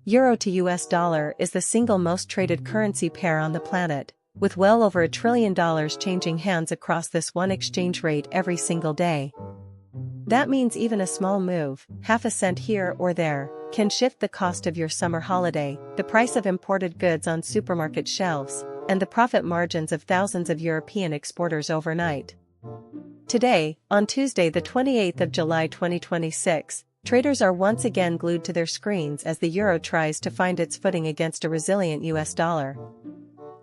Euro to US dollar is the single most traded currency pair on the planet, with well over $1 trillion changing hands across this one exchange rate every single day. That means even a small move, half a cent here or there, can shift the cost of your summer holiday, the price of imported goods on supermarket shelves, and the profit margins of thousands of European exporters overnight. Today, on Tuesday the 28th of July 2026, traders are once again glued to their screens as the euro tries to find its footing against a resilient US dollar.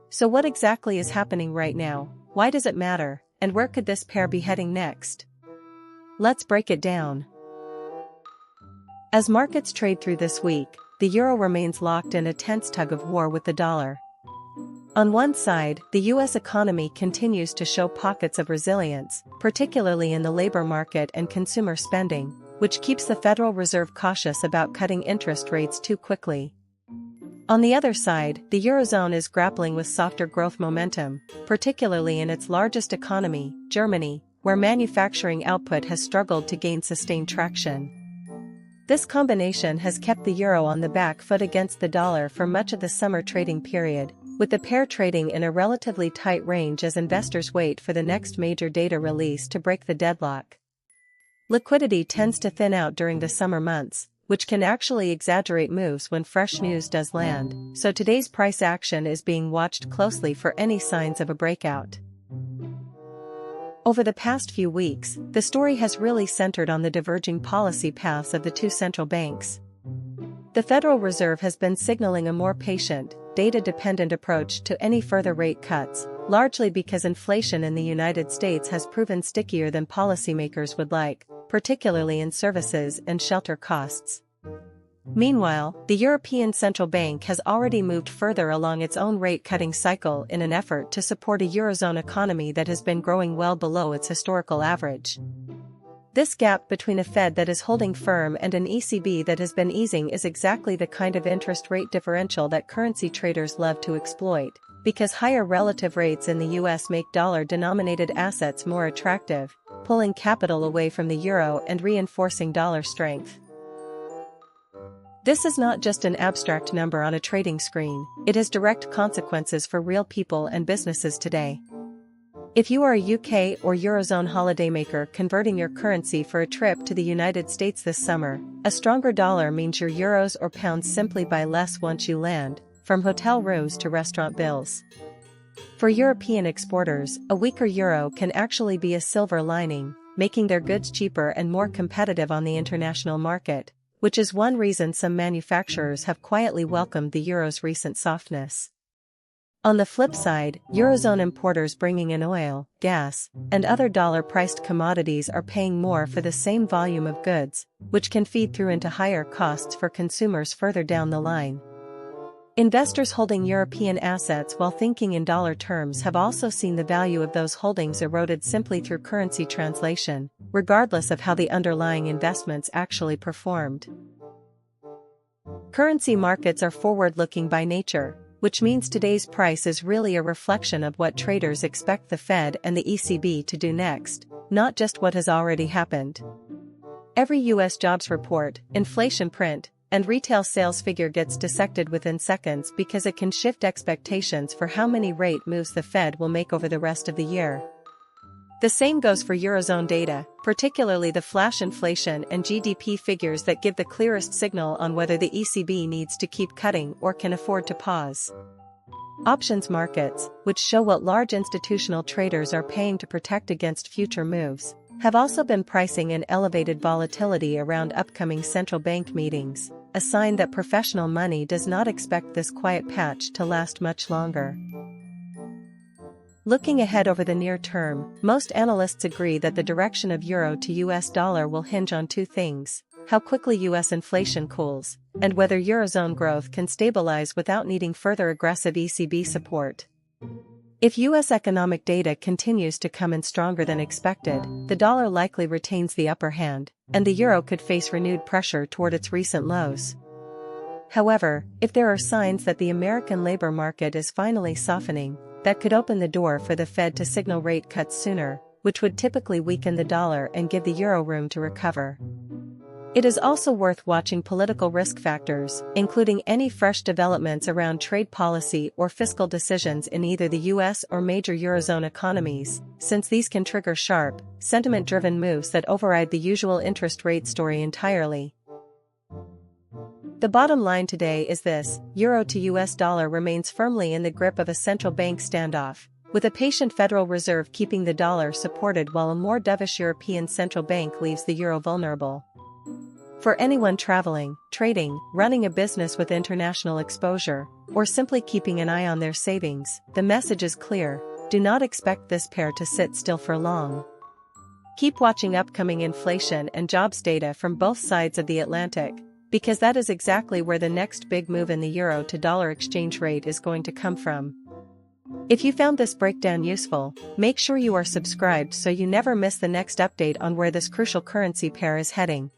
So what exactly is happening right now? Why does it matter? And where could this pair be heading next? Let's break it down. As markets trade through this week, the euro remains locked in a tense tug-of-war with the dollar. On one side, the US economy continues to show pockets of resilience, particularly in the labor market and consumer spending, which keeps the Federal Reserve cautious about cutting interest rates too quickly. On the other side, the Eurozone is grappling with softer growth momentum, particularly in its largest economy, Germany, where manufacturing output has struggled to gain sustained traction. This combination has kept the euro on the back foot against the dollar for much of the summer trading period, with the pair trading in a relatively tight range as investors wait for the next major data release to break the deadlock. Liquidity tends to thin out during the summer months, which can actually exaggerate moves when fresh news does land, so today's price action is being watched closely for any signs of a breakout. Over the past few weeks, the story has really centered on the diverging policy paths of the two central banks. The Federal Reserve has been signaling a more patient, data-dependent approach to any further rate cuts, largely because inflation in the United States has proven stickier than policymakers would like, particularly in services and shelter costs. Meanwhile, the European Central Bank has already moved further along its own rate-cutting cycle in an effort to support a Eurozone economy that has been growing well below its historical average. This gap between a Fed that is holding firm and an ECB that has been easing is exactly the kind of interest rate differential that currency traders love to exploit, because higher relative rates in the US make dollar-denominated assets more attractive, pulling capital away from the euro and reinforcing dollar strength. This is not just an abstract number on a trading screen, it has direct consequences for real people and businesses today. If you are a UK or Eurozone holidaymaker converting your currency for a trip to the United States this summer, a stronger dollar means your euros or pounds simply buy less once you land, from hotel rooms to restaurant bills. For European exporters, a weaker euro can actually be a silver lining, making their goods cheaper and more competitive on the international market, which is one reason some manufacturers have quietly welcomed the euro's recent softness. On the flip side, Eurozone importers bringing in oil, gas, and other dollar-priced commodities are paying more for the same volume of goods, which can feed through into higher costs for consumers further down the line. Investors holding European assets while thinking in dollar terms have also seen the value of those holdings eroded simply through currency translation, regardless of how the underlying investments actually performed. Currency markets are forward-looking by nature, which means today's price is really a reflection of what traders expect the Fed and the ECB to do next, not just what has already happened. Every US jobs report, inflation print, and retail sales figure gets dissected within seconds because it can shift expectations for how many rate moves the Fed will make over the rest of the year. The same goes for Eurozone data, particularly the flash inflation and GDP figures that give the clearest signal on whether the ECB needs to keep cutting or can afford to pause. Options markets, which show what large institutional traders are paying to protect against future moves, have also been pricing in elevated volatility around upcoming central bank meetings, a sign that professional money does not expect this quiet patch to last much longer. Looking ahead over the near term, most analysts agree that the direction of euro to US dollar will hinge on two things: how quickly US inflation cools, and whether Eurozone growth can stabilize without needing further aggressive ECB support. If US economic data continues to come in stronger than expected, the dollar likely retains the upper hand, and the euro could face renewed pressure toward its recent lows. However, if there are signs that the American labor market is finally softening, that could open the door for the Fed to signal rate cuts sooner, which would typically weaken the dollar and give the euro room to recover. It is also worth watching political risk factors, including any fresh developments around trade policy or fiscal decisions in either the US or major Eurozone economies, since these can trigger sharp, sentiment-driven moves that override the usual interest rate story entirely. The bottom line today is this: Euro to US dollar remains firmly in the grip of a central bank standoff, with a patient Federal Reserve keeping the dollar supported while a more dovish European Central Bank leaves the euro vulnerable. For anyone traveling, trading, running a business with international exposure, or simply keeping an eye on their savings, the message is clear: do not expect this pair to sit still for long. Keep watching upcoming inflation and jobs data from both sides of the Atlantic, because that is exactly where the next big move in the euro to dollar exchange rate is going to come from. If you found this breakdown useful, make sure you are subscribed so you never miss the next update on where this crucial currency pair is heading.